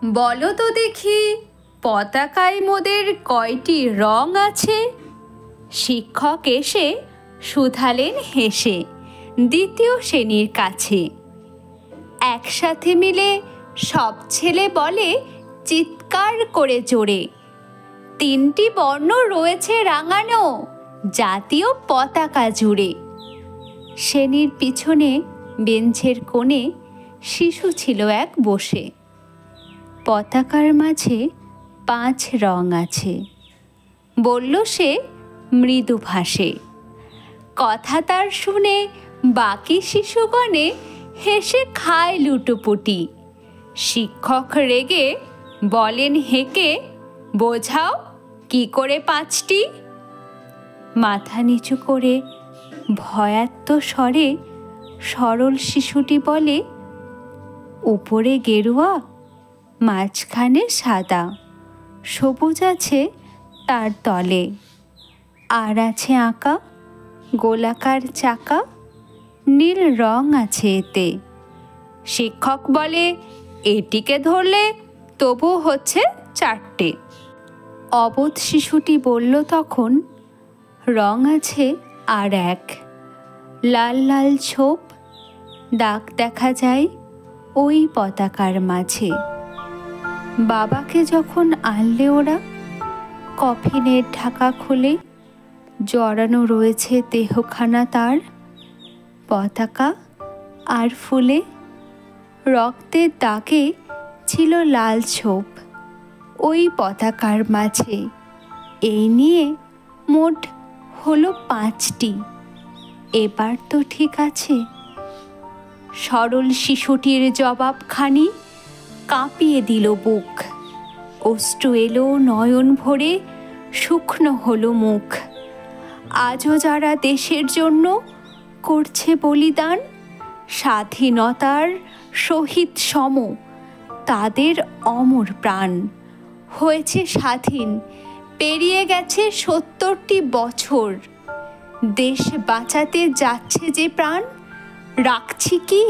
বলো তো দেখি, পতাকায় মোদের কয়টি রং আছে? শিক্ষক এসে শুধালেন হেসে দ্বিতীয় শ্রেণীর কাছে। একসাথে মিলে সব ছেলে বলে চিৎকার করে জোরে, তিনটি বর্ণ রয়েছে রাঙানো জাতীয় পতাকা জুড়ে। শ্রেণীর পিছনে বেঞ্চের কোণে শিশু ছিল এক বসে। পতাকার মাঝে 5 রং আছে, বলল সে মৃদু ভাষে। কথা তার শুনে বাকি শিশুগণে হেসে খায় লুটোপুটি। শিক্ষক রেগে বলেন হেঁকে, বোঝাও কি করে 5টি? মাথা নিচু করে ভয়ার্ত স্বরে সরল শিশুটি বলে, উপরে গেরুয়া, মাঝখানে সাদা, সবুজ আছে তার তলে, আর আছে আঁকা গোলাকার চাকা, নীল রং আছে এতে। শিক্ষক বলে, এটিকে ধরলে তবু হচ্ছে 4টে। অবোধ শিশুটি বলল তখন, রং আছে আর এক, লাল লাল ছোপ, দাগ দেখা যায় ওই পতাকার মাঝে। বাবাকে যখন আনলে ওরা, কফিনের ঢাকা খুলে জড়ানো রয়েছে দেহখানা তার, পতাকা আর ফুলে। রক্তের দাগে ছিল লাল ছোপ ওই পতাকার মাঝে। এই নিয়ে মোট হলো 5টি। এবার তো ঠিক আছে? সরল শিশুটির জবাবখানি কাঁপিয়ে দিল বুক। অশ্রু এলো নয়ন ভরে, শুকনো হলো মুখ। আজও যারা দেশের জন্য করছে বলিদান, স্বাধীনতার শহীদ সম তাদের অমর প্রাণ। হয়েছে স্বাধীন, পেরিয়ে গেছে 70টি বছর। দেশ বাঁচাতে যাচ্ছে যে প্রাণ, রাখছি কি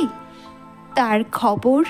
তার খবর?